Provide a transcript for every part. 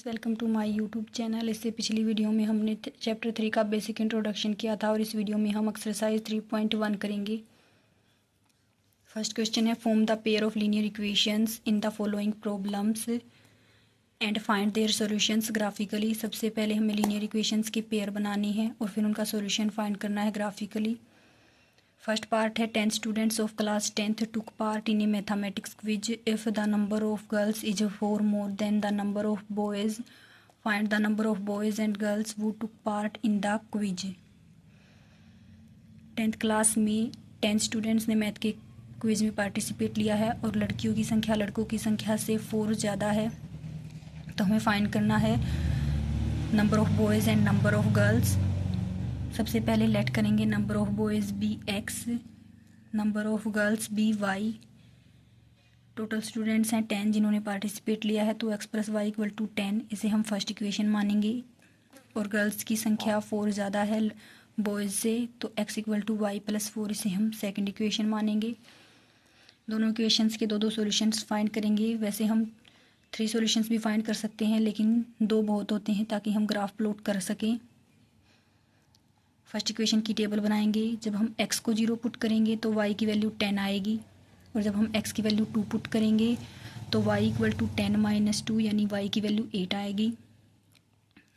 Friends, welcome to my YouTube channel. इससे पिछली video में हमने चैप्टर 3 का बेसिक इंट्रोडक्शन किया था और इस वीडियो में हम एक्सरसाइज 3.1 करेंगे। फर्स्ट क्वेश्चन है, form the pair of linear equations in the following problems and find their solutions graphically. सबसे पहले हमें लीनियर इक्वेशंस के पेयर बनानी है और फिर उनका सॉल्यूशन फाइंड करना है ग्राफिकली। फर्स्ट पार्ट है, 10 students of class 10th took part in a mathematics quiz. If the number of girls is 4 more than the number of boys, find the number of boys and girls who took part in the quiz. 10th class में 10 students ने math के quiz में participate लिया है और लड़कियों की संख्या लड़कों की संख्या से 4 ज़्यादा है, तो हमें फाइंड करना है number of boys and number of girls. सबसे पहले लेट करेंगे number of boys be x, number of girls be y. Total students हैं 10 जिन्होंने पार्टिसिपेट लिया है, तो x plus y equal to 10, इसे हम फर्स्ट इक्वेशन मानेंगे। और गर्ल्स की संख्या 4 ज़्यादा है बॉयज़ से, तो x equal to y plus 4, इसे हम सेकंड इक्वेशन मानेंगे। दोनों इक्वेशंस के दो सॉल्यूशंस फाइंड करेंगे। वैसे हम 3 सॉल्यूशंस भी फाइंड कर सकते हैं, लेकिन 2 बहुत होते हैं ताकि हम ग्राफ प्लॉट कर सकें। फर्स्ट इक्वेशन की टेबल बनाएंगे। जब हम x को 0 पुट करेंगे तो y की वैल्यू 10 आएगी, और जब हम x की वैल्यू 2 पुट करेंगे तो y इक्वल टू 10 माइनस 2 यानी y की वैल्यू 8 आएगी।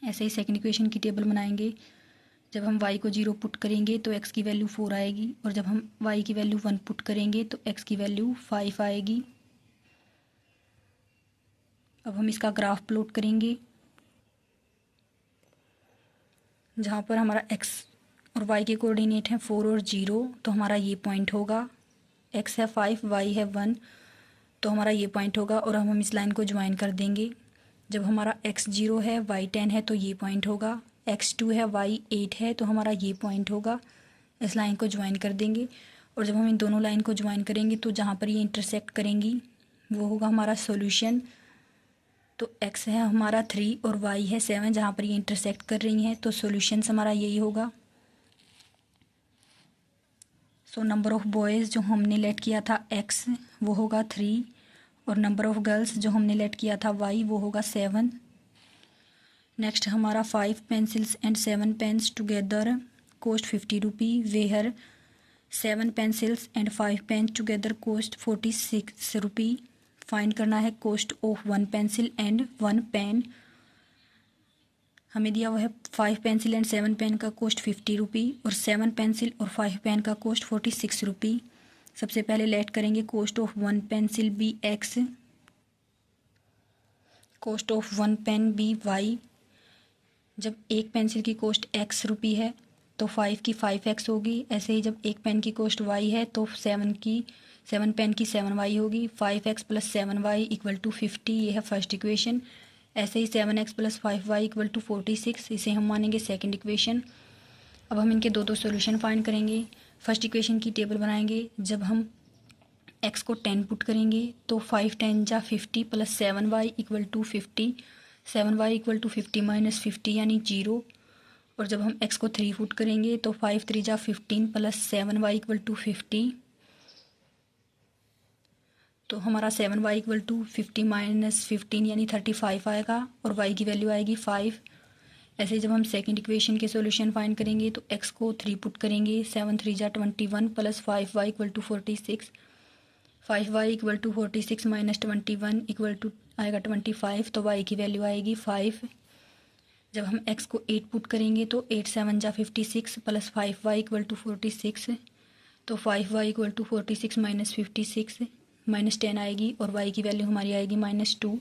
ऐसे ही सेकंड इक्वेशन की टेबल बनाएंगे। जब हम y को 0 पुट करेंगे तो x की वैल्यू 4 आएगी, और जब हम y की वैल्यू 1 पुट करेंगे तो x की वैल्यू 5 आएगी। अब हम इसका ग्राफ प्लॉट करेंगे। जहाँ पर हमारा x और y के कोऑर्डिनेट हैं 4 और 0, तो हमारा ये पॉइंट होगा। x है 5, y है 1, तो हमारा ये पॉइंट होगा, और हम इस लाइन को ज्वाइन कर देंगे। जब हमारा x 0 है, y 10 है, तो ये पॉइंट होगा। x 2 है, y 8 है, तो हमारा ये पॉइंट होगा। इस लाइन को ज्वाइन कर देंगे, और जब हम इन दोनों लाइन को ज्वाइन करेंगे तो जहाँ पर ये इंटरसेक्ट करेंगी वो होगा हमारा सॉल्यूशन। तो x है हमारा 3 और y है 7, जहाँ पर ये इंटरसेक्ट कर रही हैं, तो सॉल्यूशन हमारा यही होगा। सो नंबर ऑफ़ बॉयज़ जो हमने लेट किया था x, वो होगा 3, और नंबर ऑफ़ गर्ल्स जो हमने लेट किया था y, वो होगा 7। नेक्स्ट हमारा 5 pencils and 7 pens together cost 50 rupee, where 7 pencils and 5 pen together cost 46 rupee. Find करना है cost of 1 pencil and 1 pen. हमें दिया हुआ है 5 पेंसिल एंड 7 पेन का कोस्ट 50 रुपी, और 7 पेंसिल और 5 पेन का कोस्ट 46 रुपी। सबसे पहले लेट करेंगे cost of 1 pencil be x, cost of 1 pen be y. जब एक पेंसिल की कोस्ट x रुपी है तो 5 की 5x होगी। ऐसे ही जब एक पेन की कोस्ट y है तो 7 पेन की 7y होगी। 5x plus 7y equal to 50, ये है फर्स्ट इक्वेशन। ऐसे ही 7x plus 5y equal to 46, इसे हम मानेंगे सेकंड इक्वेशन। अब हम इनके दो सॉल्यूशन फाइंड करेंगे। फर्स्ट इक्वेशन की टेबल बनाएंगे। जब हम x को 10 पुट करेंगे तो 5 10 जा 50 plus 7y equal to 50, 7y equal to 50 minus 50 यानी 0। और जब हम x को 3 पुट करेंगे तो 5 3 जा 15 प्लस 7y इक्वल टू 50, तो हमारा 7y इक्वल टू 50 माइनस 15 यानी 35 आएगा, और y की वैल्यू आएगी 5। ऐसे जब हम सेकंड इक्वेशन के सॉल्यूशन फाइंड करेंगे तो x को 3 पुट करेंगे, 7 3 जा 21 plus 5y equal to 46, 5y equal to 46 minus 21 equal to आएगा 25, तो y की वैल्यू आएगी 5। जब हम x को 8 पुट करेंगे तो 8 7 जा 56 प्लस 5y इक्वल टू 46, तो 5y equal to 46 minus 56 minus 10 आएगी, और y की वैल्यू हमारी आएगी -2।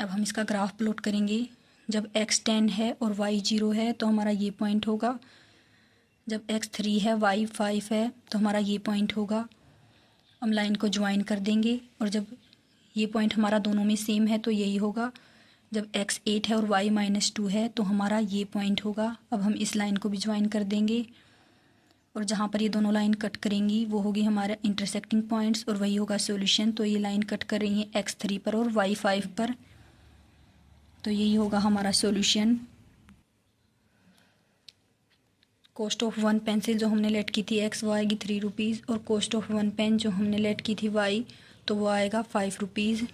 अब हम इसका ग्राफ प्लॉट करेंगे। जब x 10 है और y 0 है तो हमारा ये पॉइंट होगा। जब x 3 है, y 5 है, तो हमारा ये पॉइंट होगा। हम लाइन को ज्वाइन कर देंगे, और जब ये पॉइंट हमारा दोनों में सेम है तो यही होगा। जब x 8 है और y -2 है तो हमारा ये पॉइंट होगा। अब हम इस लाइन को भी ज्वाइन कर देंगे, और जहाँ पर ये दोनों लाइन कट करेंगी वो होगी हमारा इंटरसेक्टिंग पॉइंट्स, और वही होगा सॉल्यूशन। तो ये लाइन कट कर रही है x 3 पर और y 5 पर, तो यही होगा हमारा सॉल्यूशन। कोस्ट ऑफ 1 पेंसिल जो हमने लेट की थी x, वो आएगी 3 रुपीज़, और कोस्ट ऑफ 1 पेन जो हमने लेट की थी y, तो वो आएगा 5 रुपीज़।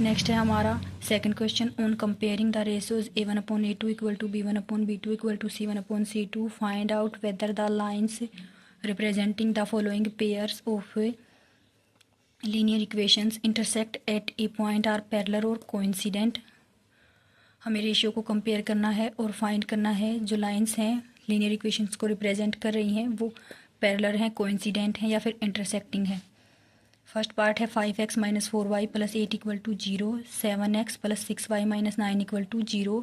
नेक्स्ट है हमारा second question, on comparing the ratios A1/A2 equal to B1/B2 equal to C1/C2 find out whether the lines representing the following pairs of linear equations intersect at a point are parallel और coincident. हमें ratio को compare करना है और find करना है जो lines हैं लीनियर इक्वेशंस को रिप्रेजेंट कर रही हैं वो पैरेलल हैं, कोइंसिडेंट हैं या फिर इंटरसेक्टिंग हैं। फर्स्ट पार्ट है 5x - 4y + 8 = 0, 7x + 6y - 9 = 0।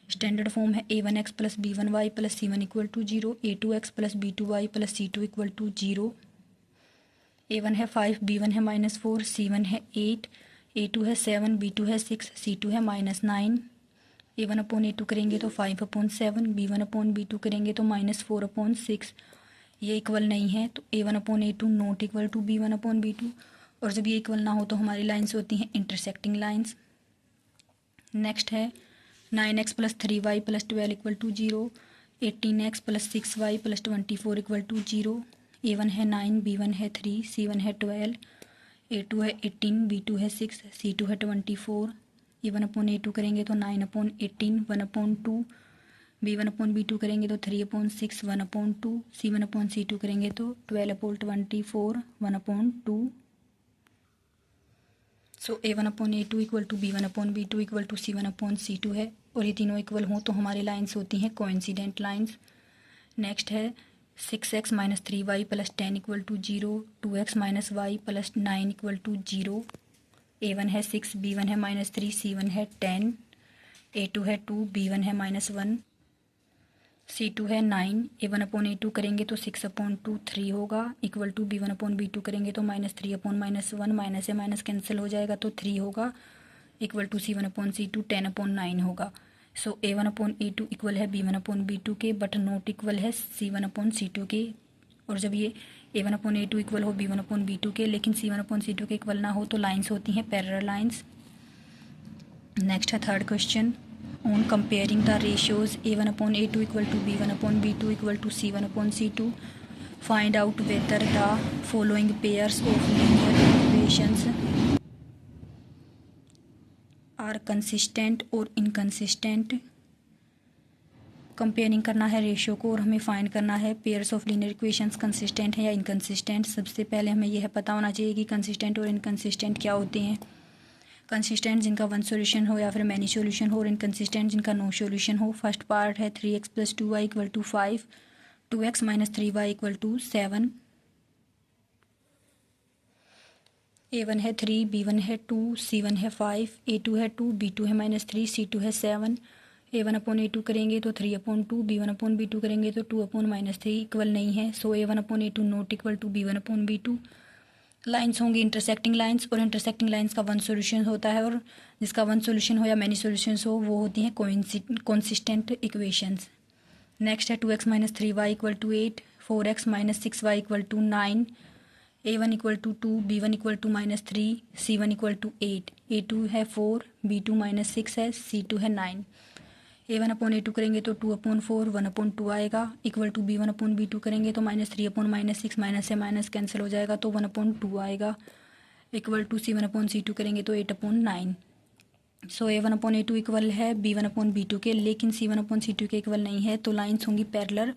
Standard form है a1x + b1y + c1 = 0, a2x + b2y + c2 = 0। a1 है 5, b1 है -4, c1 है 8, a2 है 7, b2 है 6, c2 है -9। a1/a2 करेंगे तो 5/7, b1/b2 करेंगे तो -4/6। ये इक्वल नहीं है तो a1/a2 not equal to b1/b2। और जब ये इक्वल ना हो तो हमारी लाइंस होती हैं इंटरसेक्टिंग लाइंस। नेक्स्ट है 9x + 3y + 12 = 0, 18x + 6y + 24 = 0। a1 है 9, b1 है 3, c1 है 12, a2 है 18, b2 है 6, c2 है 24। a1/a2 करेंगे तो 9/18, 1/2। b1/b2 करेंगे तो 3/6, 1/2। c1/c2 करेंगे तो 12/24, 1/2। So a1/a2 equal to b1/b2 equal to c1/c2 है और ये तीनों इक्वल हों तो हमारी लाइंस होती हैं कोइंसिडेंट लाइंस। नेक्स्ट है 6x - 3y + 10 = 0, 2x - y + 9 = 0। a1 है 6, b1 है -3, c1 है 10, a2 है 2, b1 है -1, c2 है 9। a1/a2 करेंगे तो 6/2 3 होगा इक्वल टू b1/b2 करेंगे तो -3/-1 माइनस से माइनस कैंसिल हो जाएगा तो 3 होगा इक्वल टू c1/c2 10/9 होगा। सो a1/a2 इक्वल है b1/b2 के बट नॉट इक्वल है c1/c2 के। और जब ये a1/a2 इक्वल हो b1/b2 के लेकिन c1/c2 के इक्वल ना हो तो लाइंस होती हैं पैरेलल लाइंस। नेक्स्ट है third question, on comparing the ratios a1/a2 equal to b1/b2 equal to c1/c2 find out whether the following pairs of linear equations are consistent or inconsistent। Comparing करना है ratio को और हमें find करना है pairs of linear equations consistent है या inconsistent. सबसे पहले हमें यह पता होना चाहिए कि कंसिस्टेंट और इनकंसिस्टेंट क्या होते हैं। कंसिस्टेंट जिनका वन सॉल्यूशन हो या फिर मैनी सॉल्यूशन हो और इनकंसिस्टेंट जिनका नो सॉल्यूशन हो। फर्स्ट पार्ट है 3x + 2y = 5, 2x - 3y = 7, a1 है 3, b1 है 2, c1 है 5, a2 है 2, b2 है -3, c2 है 7। a1/a2 करेंगे तो 3/2, b1/b2 करेंगे तो 2/-3 इक्वल नहीं है। So a1/a2 not equal to b1/b2। Lines होंगी इंटरसेक्टिंग लाइंस और इंटरसेक्टिंग लाइंस का वन सॉल्यूशन होता है और जिसका वन सॉल्यूशन हो या मैनी सॉल्यूशंस हो वो होती हैं कंसिस्टेंट इक्वेशंस। नेक्स्ट है 2x - 3y = 8, 4x - 6y = 9, a1 = 2, b1 = -3, c1 = 8, a2 है 4, b2 -6 है, c2 है 9। a1/a2 करेंगे तो 2/4, 1/2 आएगा इक्वल टू b1/b2 करेंगे तो -3/-6 माइनस से माइनस कैंसिल हो जाएगा तो 1/2 आएगा इक्वल टू c1/c2 करेंगे तो 8/9। सो a1/a2 इक्वल है b1/b2 के लेकिन c1/c2 के इक्वल नहीं है तो लाइंस होंगी पैरेलल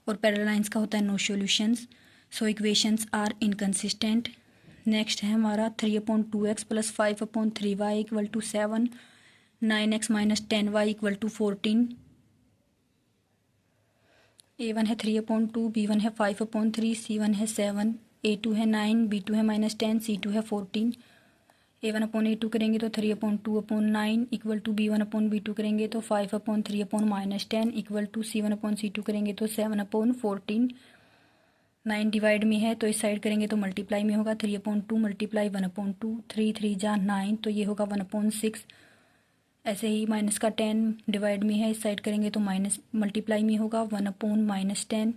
और पैरेलल लाइंस का होता है no solutions. So equations are inconsistent. Next है हमारा 3/2x + 5/3y = 7, 9x - 10y = 14, a1 है 3/2, b1 है 5/3, c1 है 7, a2 है 9, b2 है -10, c2 है 14। a1/a2 करेंगे तो 3/2/9 इक्वल टू b1/b2 करेंगे तो 5/3/-10 इक्वल टू c1/c2 करेंगे तो 7/14। 9 डिवाइड में है तो इस साइड करेंगे तो मल्टीप्लाई में होगा 3/2 × 1/2, 3 3 जा 9 तो ये होगा 1/6। ऐसे ही माइनस का 10 डिवाइड में है इस साइड करेंगे तो माइनस मल्टीप्लाई में होगा 1/-10,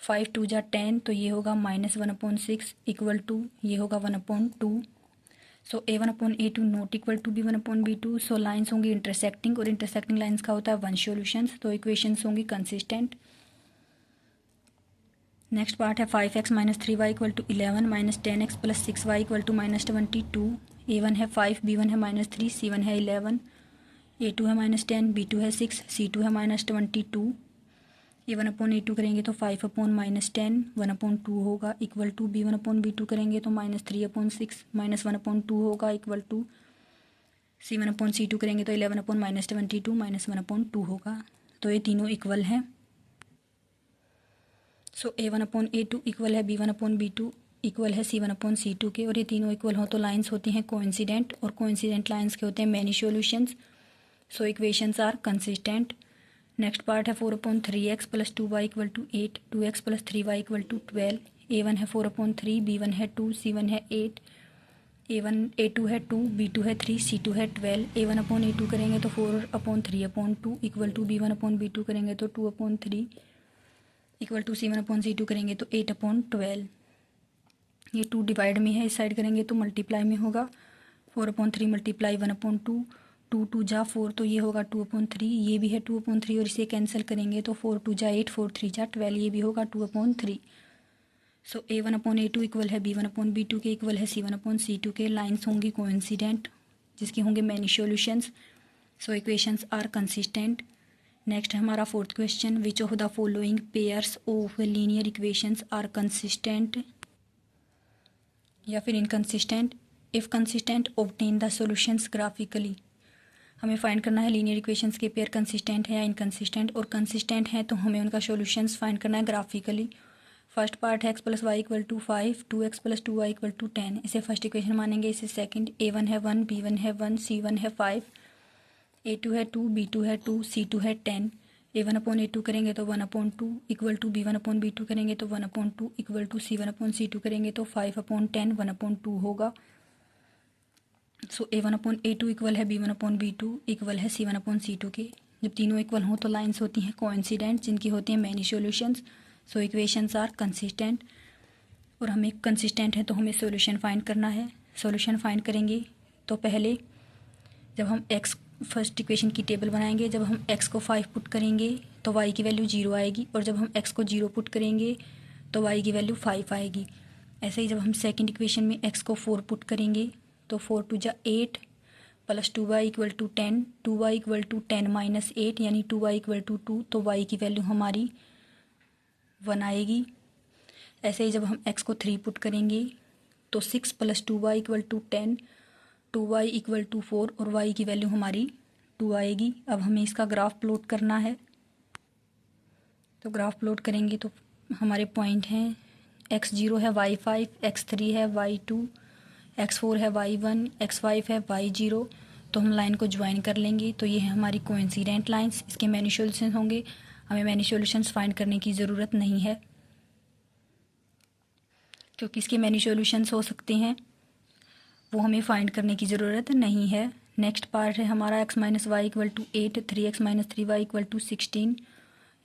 5 2 जा 10 तो ये होगा -1/6 इक्वल टू ये होगा 1/2। So a1/a2 not equal to b1/b2। So lines होंगी इंटरसेक्टिंग और इंटरसेक्टिंग लाइंस का होता है वन सॉल्यूशंस तो इक्वेशंस होंगी कंसिस्टेंट। नेक्स्ट पार्ट है 5x - 3y = 11, -10x + 6y = -22, A1 है 5, B1 है -3, C1 है 11, A2 है -10, B2 है 6, C2 है -22। A1/A2 करेंगे तो 5/-10, 1/2 होगा इक्वल टू B1/B2 करेंगे तो -3/6, -1/2 होगा इक्वल टू C1/C2 करेंगे तो 11/-22 -1/2 होगा। तो ये तीनों इक्वल हैं। सो A1/A2 इक्वल है B1/B2 इक्वल है C1/C2 के, और ये तीनों इक्वल हो तो लाइंस होती हैं कोइंसिडेंट, और कोइंसिडेंट लाइंस के होते हैं many solutions. So equations are consistent. Next part है 4/3x + 2y = 8, 2x + 3y = 12। A1 है 4/3, B1 है 2, C1 है 8, A2 है 2, B2 है 3, C2 है 12। A1/A2 करेंगे तो 4/3/2 इक्वल टू B1/B2 करेंगे तो 2/3 इक्वल टू C1/C2 करेंगे तो 8/12। ये 2 डिवाइड में है, इस साइड करेंगे तो मल्टीप्लाई में होगा। 4/3 × 1/2, 2 2 जा 4 तो ये होगा 2/3, ये भी है 2/3 और इसे कैंसिल करेंगे तो 4 2 जा 8, 4 3 जा 12, ये भी होगा 2/3। सो A1/A2 इक्वल है B1/B2 के इक्वल है C1/C2 के। लाइन्स होंगी कोइंसिडेंट जिसके होंगे many solutions. So equations are consistent. Next है हमारा 4th question, which of the following pairs of linear equations are consistent या फिर inconsistent. If consistent obtain the solutions graphically. हमें फाइंड करना है लीनियर इक्वेशंस के पेयर कंसिस्टेंट है या इनकंसिस्टेंट, और कंसिस्टेंट है तो हमें उनका सॉल्यूशंस फाइंड करना है ग्राफिकली। फर्स्ट पार्ट है x + y = 5, 2x + 2y = 10, इसे फर्स्ट इक्वेशन मानेंगे। इसे सेकंड, A1 है 1, B1 है 1, C1 है 5, A2 है 2, B2 है 2, C2 है 10। A1/A2 करेंगे तो 1/2 इक्वल टू B1/B2 करेंगे तो 1/2 इक्वल टू C1/C2 करेंगे तो 5/10, 1/2 होगा। सो A1/A2 इक्वल है B1/B2 इक्वल है C1/C2 के। जब तीनों इक्वल हों तो लाइंस होती हैं कोइंसिडेंट जिनकी होती हैं many solutions. So equations are consistent, और हमें कंसिस्टेंट है तो हमें सॉल्यूशन फाइंड करना है। सॉल्यूशन फाइंड करेंगे तो पहले जब हम x फर्स्ट इक्वेशन की टेबल बनाएंगे, जब हम x को 5 पुट करेंगे तो y की वैल्यू 0 आएगी, और जब हम x को 0 पुट करेंगे तो y की वैल्यू 5 आएगी। ऐसे ही जब हम सेकंड इक्वेशन में x को 4 पुट करेंगे तो 4 2 जा 8 + 2y = 10, 2y = 10 - 8 यानी 2y = 2, तो y की वैल्यू हमारी 1 आएगी। ऐसे ही जब हम x को 3 पुट करेंगे तो 6 + 2y = 10, 2y = 4 और y की वैल्यू हमारी 2 आएगी। अब हमें इसका ग्राफ प्लॉट करना है, तो ग्राफ प्लॉट करेंगे तो हमारे पॉइंट हैं x0 है y5, x3 है y2, x4 है y1, x5 है y0। तो हम लाइन को ज्वाइन कर लेंगे तो ये है हमारी कोइंसिडेंट लाइंस। इसके मैनी सॉल्यूशंस होंगे, हमें मैनी सॉल्यूशंस फाइंड करने की ज़रूरत नहीं है क्योंकि इसके मैनी सॉल्यूशंस हो सकते हैं, वो हमें फाइंड करने की ज़रूरत नहीं है। नेक्स्ट पार्ट है हमारा x - y = 8, 3x - 3y = 16।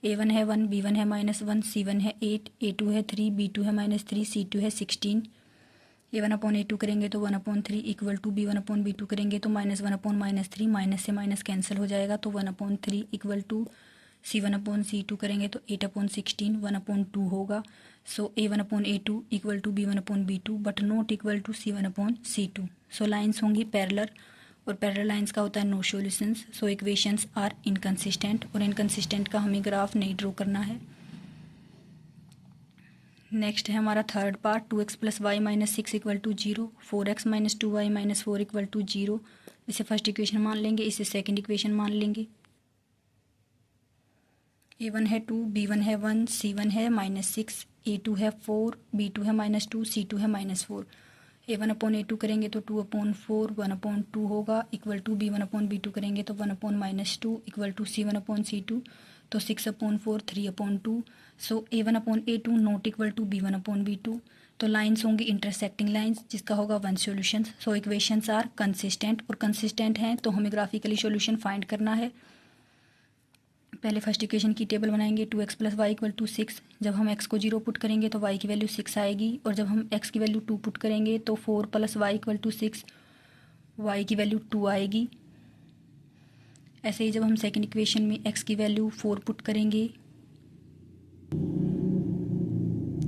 A1 है 1, B1 है -1, C1 है 8, A2 है 3, B2 है -3, C2 है 16। A1/A2 करेंगे तो 1/3 इक्वल टू B1/B2 करेंगे तो -1/-3, माइनस से माइनस कैंसिल हो जाएगा तो 1/3 इक्वल टू C1/C2 करेंगे तो 8/16, 1/2 होगा। So A1/A2 equal to B1/B2 but not equal to C1/C2। So lines होंगी पैरेलल, और पैरेलल लाइन्स का होता है no solutions. So equations are inconsistent, और इनकंसिस्टेंट का हमें ग्राफ नहीं ड्रॉ करना है। नेक्स्ट है हमारा third part, 2x + y - 6 = 0, 4x - 2y - 4 = 0, इसे फर्स्ट इक्वेशन मान लेंगे, इसे सेकंड इक्वेशन मान लेंगे। A1 है 2, B1 है 1, C1 है -6, A2 है 4, B2 है -2, C2 है -4। A1/A2 करेंगे तो 2/4, 1/2 होगा इक्वल टू B1/B2 करेंगे तो 1/-2 इक्वल टू C1/C2 तो 6/4, 3/2। So A1/A2 not equal to B1/B2। तो लाइन्स होंगी इंटरसेक्टिंग लाइन्स जिसका होगा 1 solution. So equations are consistent, और कंसिस्टेंट हैं तो हमें ग्राफिकली सॉल्यूशन फाइंड करना है। पहले फर्स्ट इक्वेशन की टेबल बनाएंगे, 2x + y = 6। जब हम x को 0 पुट करेंगे तो y की वैल्यू 6 आएगी, और जब हम x की वैल्यू 2 पुट करेंगे तो 4 + y = 6, y की वैल्यू 2 आएगी। ऐसे ही जब हम सेकंड इक्वेशन में x की वैल्यू 4 पुट करेंगे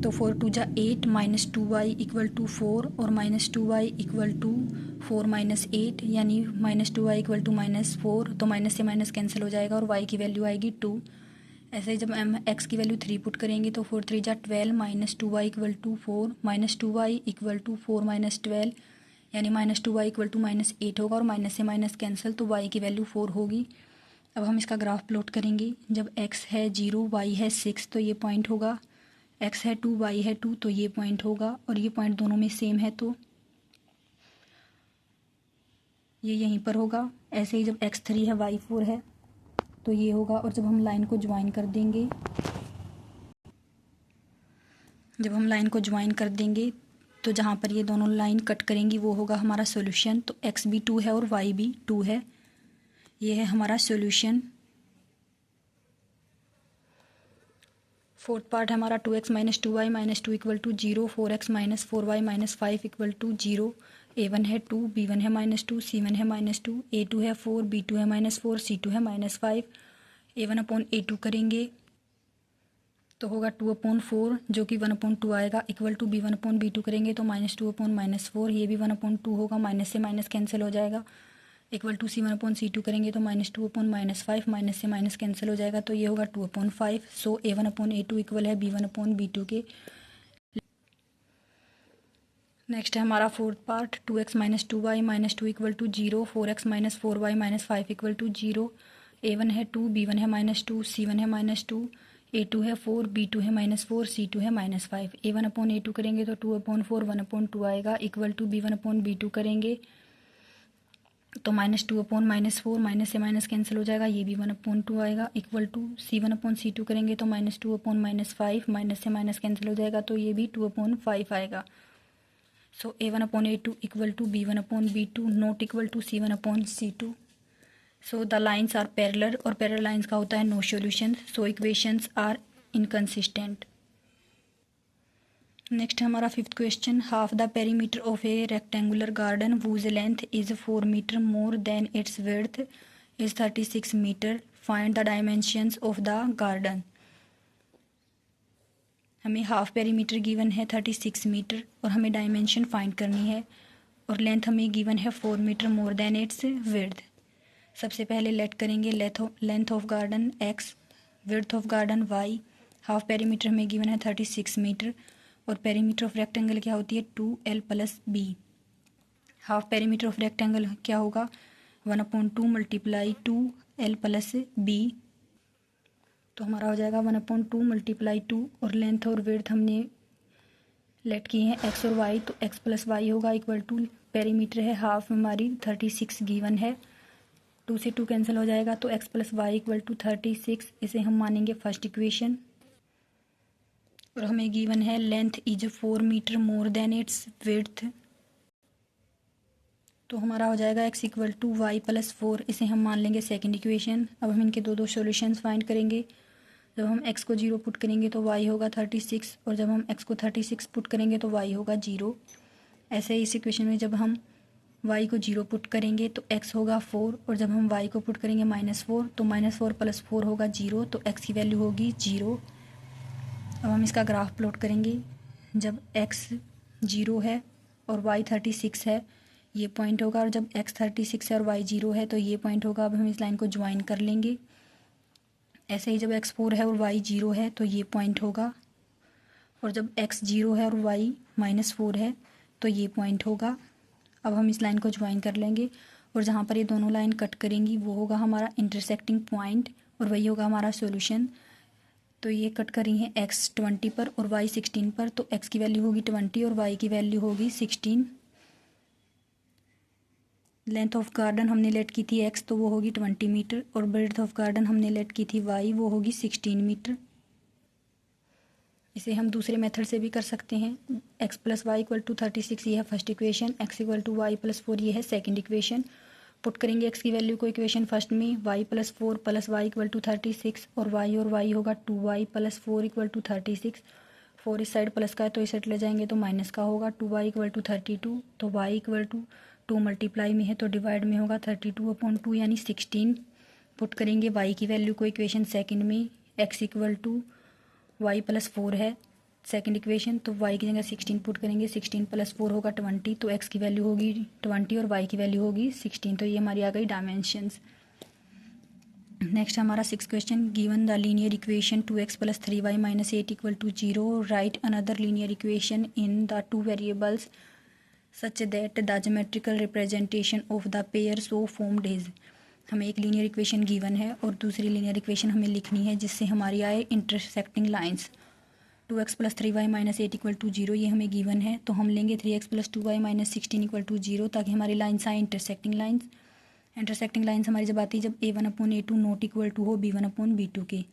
तो 4 2 जा 8 - 2y = 4 और -2y = 4 माइनस 8 यानी -2y इक्वल टू -4, तो माइनस से माइनस कैंसिल हो जाएगा और y की वैल्यू आएगी 2। ऐसे ही जब हम x की वैल्यू 3 पुट करेंगे तो 4 3 जा 12 -2y equal to 4, -2y equal to 4 minus 12 यानी -2y इक्वल टू -8 होगा और माइनस से माइनस कैंसिल, तो y की वैल्यू 4 होगी। अब हम इसका ग्राफ प्लॉट करेंगे। जब x है 0, y है 6 तो ये पॉइंट होगा, x है 2, y है 2 तो ये पॉइंट होगा, और ये पॉइंट दोनों में सेम है तो ये यहीं पर होगा। ऐसे ही जब x 3 है, y 4 है तो ये होगा, और जब हम लाइन को ज्वाइन कर देंगे तो जहाँ पर ये दोनों लाइन कट करेंगी वो होगा हमारा सॉल्यूशन। तो x भी 2 है और y भी 2 है, ये है हमारा सॉल्यूशन। फोर्थ पार्ट है हमारा 2x minus 2y minus 2 equal to 0, 4x minus 4y minus 5 equal to 0। a1 है 2, b1 है -2, c1 है -2, a2 है 4, b2 है -4, c2 है -5। a1/a2 करेंगे तो होगा 2/4 जो कि 1/2 आएगा, इक्वल टू b1/b2 करेंगे तो -2/-4, ये भी 1/2 होगा, माइनस से माइनस कैंसिल हो जाएगा। इक्वल टू c1/c2 करेंगे तो -2/-5, माइनस से माइनस कैंसिल हो जाएगा, तो ये होगा 2/5। सो a1/a2 इक्वल है b1/b2 के। नेक्स्ट है हमारा fourth part 2x minus 2y minus 2 equal to 0, 4x minus 4y minus 5 equal to 0। a1 है 2, b1 है -2, c1 है -2, a2 है 4, b2 है -4, c2 है -5। a1/a2 करेंगे तो 2/4 1/2 आएगा, इक्वल टू b1/b2 करेंगे तो -2/-4, माइनस से माइनस कैंसिल हो जाएगा, ये भी 1/2 आएगा, इक्वल टू c1/c2 करेंगे तो -2/-5, माइनस से माइनस कैंसिल हो जाएगा, तो ये भी 2/5 आएगा। So a1/a2 equal to b1/b2 not equal to c1/c2। So the lines are parallel, और पैरेलल लाइन्स का होता है no solution, so equations are inconsistent. Next हमारा fifth question, half the perimeter of a rectangular garden whose length is 4 metre more than its width is 36 metre, find the dimensions of the garden. हमें half perimeter given है 36 metre और हमें dimension find करनी है, और length हमें given है 4 metre more than its width. सबसे पहले लेट करेंगे length of garden x, width of garden y, half perimeter हमें गिवन है 36 मीटर, और पेरीमीटर ऑफ रेक्टेंगल क्या होती है 2l plus b। Half perimeter of rectangle क्या होगा 1/2 मल्टीप्लाई 2l प्लस b, तो हमारा हो जाएगा 1/2 मल्टीप्लाई 2, और लेंथ और विड्थ हमने लेट की हैं x और y, तो x प्लस वाई होगा इक्वल टू पेरीमीटर है हाफ हमारी 36 गिवन है, 2 से 2 कैंसिल हो जाएगा, तो x plus y equal to 36, इसे हम मानेंगे फर्स्ट इक्वेशन। और हमें गिवन है length is 4 metre more than its width, तो हमारा हो जाएगा x equal to y plus 4, इसे हम मान लेंगे सेकंड इक्वेशन। अब हम इनके दो सॉल्यूशंस फाइंड करेंगे। जब हम x को 0 पुट करेंगे तो y होगा 36, और जब हम x को 36 पुट करेंगे तो y होगा 0। ऐसे ही इस इक्वेशन में जब हम y को 0 पुट करेंगे तो x होगा 4, और जब हम y को पुट करेंगे -4 तो -4 प्लस 4 होगा 0, तो x की वैल्यू होगी 0। अब हम इसका ग्राफ प्लॉट करेंगे। जब x 0 है और y 36 है ये पॉइंट होगा, और जब x 36 है और y 0 है तो ये पॉइंट होगा। अब हम इस लाइन को ज्वाइन कर लेंगे। ऐसे ही जब x 4 है और y 0 है तो ये पॉइंट होगा, और जब x 0 है और y -4 है तो ये पॉइंट होगा। अब हम इस लाइन को ज्वाइन कर लेंगे, और जहाँ पर ये दोनों लाइन कट करेंगी वो होगा हमारा इंटरसेक्टिंग पॉइंट, और वही होगा हमारा सॉल्यूशन। तो ये कट करी है x 20 पर और y 16 पर, तो x की वैल्यू होगी 20 और y की वैल्यू होगी 16। लेंथ ऑफ गार्डन हमने लेट की थी x, तो वो होगी 20 मीटर, और ब्रेड्थ ऑफ गार्डन हमने लेट की थी y, वो होगी 16 मीटर। इसे हम दूसरे मेथड से भी कर सकते हैं। x plus y equal to 36 ये है first equation, x equal to y plus 4 ये है सेकंड इक्वेशन। पुट करेंगे x की वैल्यू को इक्वेशन फर्स्ट में, y plus 4 plus y equal to 36, और y होगा 2y प्लस 4 इक्वल टू 36। 4 इस साइड प्लस का है तो इस साइड ले जाएंगे तो माइनस का होगा, 2y इक्वल टू 32, तो y इक्वल टू 2 मल्टीप्लाई में है तो डिवाइड में होगा 32/2 यानी 16। पुट करेंगे y की वैल्यू को इक्वेशन सेकंड में, x equal to y plus 4 है, सेकंड इक्वेशन, तो y की जगह 16 पुट करेंगे, 16 + 4 होगा 20, तो x की वैल्यू होगी 20 और y की वैल्यू होगी 16, तो ये हमारी आ गई डायमेंशंस। नेक्स्ट हमारा 6th question, given the linear equation 2x + 3y - 8 = 0, right another linear equation in the two variables such that the geometrical representation of the pair so formed is. हमें एक linear equation given है और दूसरी linear equation हमें लिखनी है जिससे हमारी आए इंटरसेक्टिंग लाइंस। 2x + 3y - 8 = 0 ये हमें गिवन है, तो हम लेंगे 3x + 2y - 16 = 0 ताकि हमारी लाइन्स आए इंटरसेक्टिंग लाइंस। इंटरसेक्टिंग लाइंस हमारी जब आती है जब a1/a2 नॉट इक्वल टू हो b1/b2 के।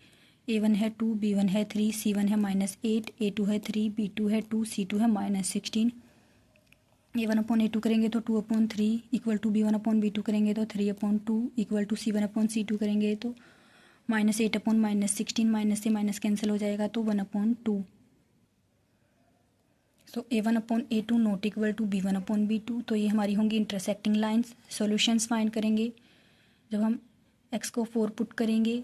a1 है 2, b1 है 3, c1 है -8, a2 है 3, b2 है 2, c2 है -16। a1/a2 करेंगे तो 2/3 = b1/b2 करेंगे तो 3/2 = c1/c2 करेंगे तो -8/-16 से माइनस कैंसिल हो जाएगा तो 1/2। So a1/a2 not equal to b1/b2, तो ये हमारी होंगी इंटरसेक्टिंग लाइंस। सॉल्यूशंस फाइंड करेंगे, जब हम x को 4 पुट करेंगे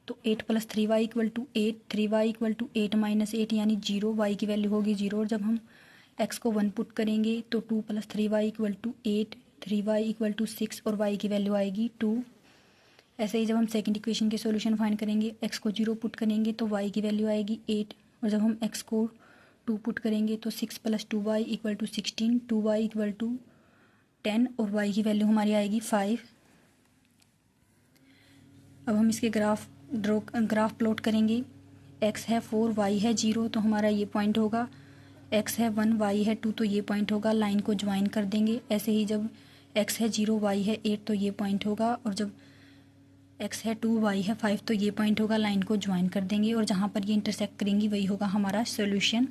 तो 8 + 3y = 8, 3y = 8 - 8 यानी 0, y की वैल्यू होगी 0, और जब हम x को 1 पुट करेंगे तो 2 + 3y = 8, 3y = 6 और y की वैल्यू आएगी 2। ऐसे ही जब हम सेकंड इक्वेशन के सॉल्यूशन फाइंड करेंगे, x को 0 पुट करेंगे तो y की वैल्यू आएगी 8, और जब हम x को 2 पुट करेंगे तो 6 + 2y = 16, 2y = 10 और y की वैल्यू हमारी आएगी 5। अब हम इसके ग्राफ प्लॉट करेंगे। x है 4, y है 0, तो हमारा ये पॉइंट होगा। x है 1, y है 2, तो ये पॉइंट होगा। लाइन को ज्वाइन कर देंगे। ऐसे ही जब x है 0, y है 8, तो ये पॉइंट होगा, और जब x है 2, y है 5, तो ये पॉइंट होगा। लाइन को ज्वाइन कर देंगे और जहाँ पर ये इंटरसेक्ट करेंगी वही होगा हमारा सोल्यूशन।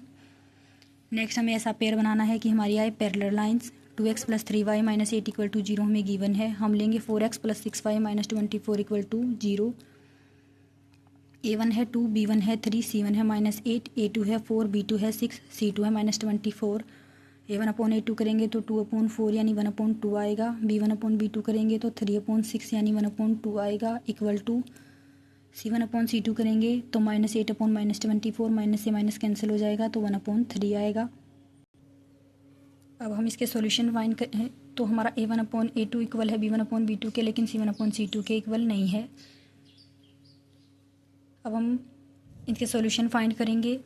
नेक्स्ट हमें ऐसा पेयर बनाना है कि हमारी आए पैरेलल लाइंस। 2x + 3y - 8 = 0 हमें गिवन है। हम लेंगे 4x + 6y - 24 = 0। a1 है 2, b1 है 3, c1 है -8, a2 है 4, b2 है 6, c2 है -24। a1/a2 करेंगे तो 2/4 यानी 1/2 आएगा। b1/b2 करेंगे तो 3/6 यानी 1/2 आएगा, इक्वल टू c1/c2 करेंगे तो -8/-24 माइनस से माइनस कैंसिल हो जाएगा तो 1/3 आएगा। अब हम इसके सॉल्यूशन फाइंड करें तो हमारा a1/a2 इक्वल है b1/b2 के, लेकिन c1/c2 के इक्वल नहीं है। अब हम इसके सॉल्यूशन फाइंड करेंगे।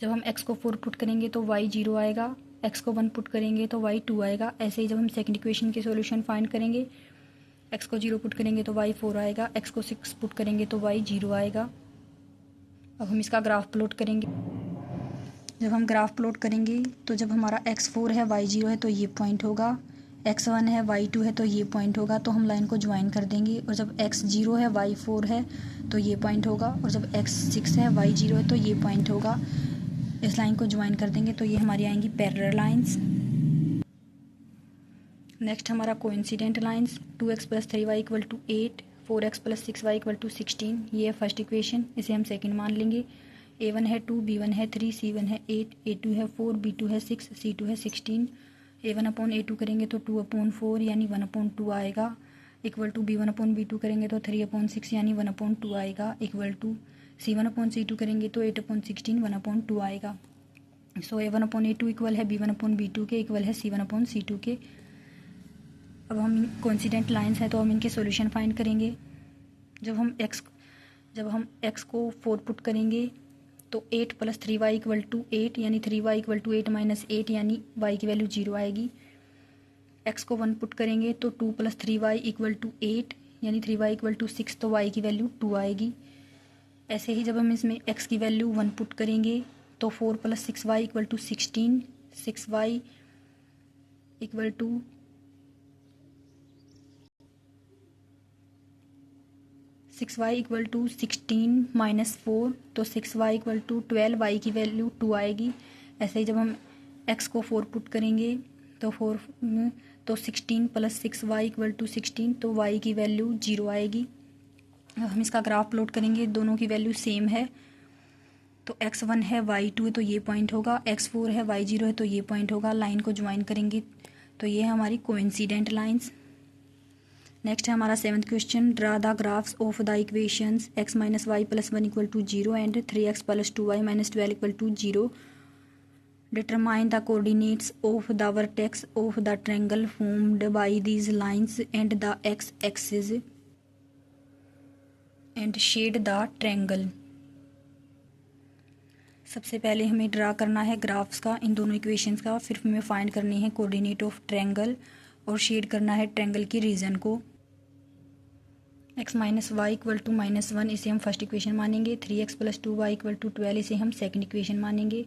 जब हम x को 4 पुट करेंगे तो y 0 आएगा, x को 1 पुट करेंगे तो y 2 आएगा। ऐसे ही जब हम सेकंड इक्वेशन के सॉल्यूशन फाइंड करेंगे, x को 0 पुट करेंगे तो y 4 आएगा, x को 6 पुट करेंगे तो y 0 आएगा। अब हम इसका ग्राफ प्लॉट करेंगे। जब हम ग्राफ प्लॉट करेंगे तो जब हमारा x 4 है, y 0 है, तो ये पॉइंट होगा। x 1 है, y 2 है, तो ये पॉइंट होगा। तो हम लाइन को ज्वाइन कर देंगे, और जब x 0 है, y 4 है, तो ये पॉइंट होगा, और जब x 6 है, y 0 है, तो ये पॉइंट होगा। इस लाइन को ज्वाइन कर देंगे तो ये हमारी आएंगी पैरेलल लाइंस। नेक्स्ट हमारा coincident lines. 2x + 3y = 8, 4x + 6y = 16, ये है फर्स्ट इक्वेशन, इसे हम सेकंड मान लेंगे। a1 है 2, b1 है 3, c1 है 8, a2 है 4, b2 है 6, c2 है 16। a1/a2 करेंगे तो 2/4 यानी 1/2 आएगा, इक्वल टू b1/b2 करेंगे तो 3/6 यानी 1/2 आएगा, इक्वल टू c1/c2 करेंगे तो 8/16 1/2 आएगा। सो a1/a2 इक्वल है b1/b2 के, इक्वल है c1/c2 के। अब हम कोइंसिडेंट लाइंस है तो हम इनके सॉल्यूशन फाइंड करेंगे। जब हम x को 4 पुट करेंगे तो 8 + 3y = 8 यानी 3y = 8 - 8 यानी y की वैल्यू 0 आएगी। x को 1 पुट करेंगे तो 2 + 3y = 8 यानी 3y = 6, तो y की वैल्यू 2 आएगी। ऐसे ही जब हम इसमें x की वैल्यू 1 पुट करेंगे तो 4 + 6y = 16, 6y = 16 - 4, तो 6y = 12, y की वैल्यू 2 आएगी। ऐसे ही जब हम x को 4 पुट करेंगे तो 16 + 6y = 16, तो y की वैल्यू 0 आएगी। अब हम इसका ग्राफ प्लॉट करेंगे, दोनों की वैल्यू सेम है, तो x1 है, y 2 है, तो ये पॉइंट होगा, x4 है, y 0 है, तो ये पॉइंट होगा। लाइन को ज्वाइन करेंगे तो ये है हमारी कोइंसिडेंट लाइंस। नेक्स्ट है हमारा 7th question, draw the graphs of the equations x minus y plus 1 equal to 0 and 3x plus 2y minus 12 equal to 0. Determine the coordinates of the vertex of the triangle formed by these lines and the x axis and shade the triangle. सबसे पहले हमें draw करना है graphs का इन दोनों equations का, फिर हमें फाइंड करनी है कोऑर्डिनेट ऑफ ट्रायंगल और शेड करना है ट्रायंगल की रीजन को. x minus y equal to -1 इसे हम फर्स्ट इक्वेशन मानेंगे. 3x plus 2y equal to 12 इसे हम सेकंड इक्वेशन मानेंगे.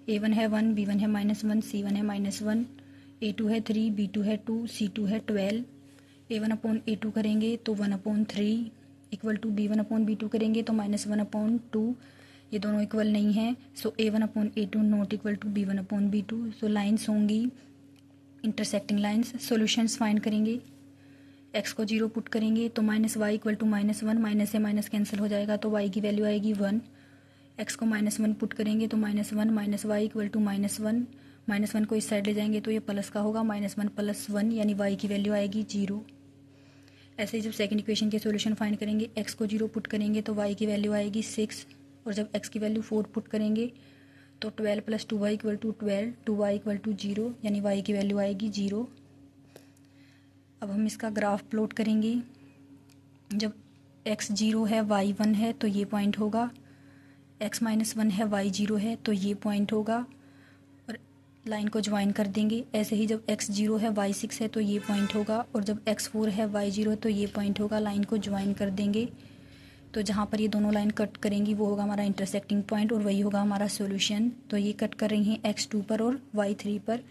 a1 है 1, b1 है -1, c1 है -1, a2 है 3, b2 है 2, c2 है 12. a1 अपॉन a2 करेंगे तो 1/3 equal to b1 upon b2 करेंगे तो -1/2. ये दोनों इक्वल नहीं है, so a1 upon a2 not equal to b1 upon b2. So lines होंगी इंटरसेक्टिंग लाइन्स. सॉल्यूशंस फाइंड करेंगे. x को 0 पुट करेंगे तो -y इक्वल टू -1, माइनस से माइनस कैंसिल हो जाएगा तो y की वैल्यू आएगी 1. x को -1 पुट करेंगे तो -1 माइनस y इक्वल टू -1, -1 को इस साइड ले जाएंगे तो ये प्लस का होगा, -1 प्लस 1 यानी y की वैल्यू आएगी 0. ऐसे ही जब सेकंड इक्वेशन के सॉल्यूशन फाइंड करेंगे, x को 0 पुट करेंगे तो y की वैल्यू आएगी 6, और जब x की वैल्यू 4 पुट करेंगे तो 12 plus 2y equal to 12, 2y equal to 0 यानी y की वैल्यू आएगी 0. अब हम इसका ग्राफ प्लॉट करेंगे. जब x 0 है y 1 है तो ये पॉइंट होगा, x माइनस 1 है y 0 है तो ये पॉइंट होगा, और लाइन को ज्वाइन कर देंगे. ऐसे ही जब x 0 है y 6 है तो ये पॉइंट होगा, और जब x 4 है y 0 है तो ये पॉइंट होगा. लाइन को ज्वाइन कर देंगे तो जहाँ पर ये दोनों लाइन कट करेंगी वो होगा हमारा इंटरसेक्टिंग पॉइंट और वही होगा हमारा सॉल्यूशन. तो ये कट कर रही हैं x2 पर और y3 पर.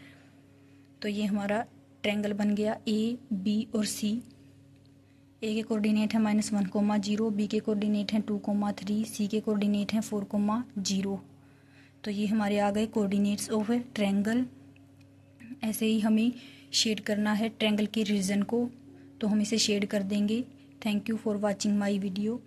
तो ये हमारा ट्रायंगल बन गया a, b और c. a के कोऑर्डिनेट है -1, 0, b के कोऑर्डिनेट हैं 2, 3, c के कोऑर्डिनेट हैं 4, 0. तो ये हमारे आ गए कोऑर्डिनेट्स ऑफ ट्रायंगल. ऐसे ही हमें शेड करना है ट्रायंगल के रीजन को, तो हम इसे शेड कर देंगे. Thank you for watching my video.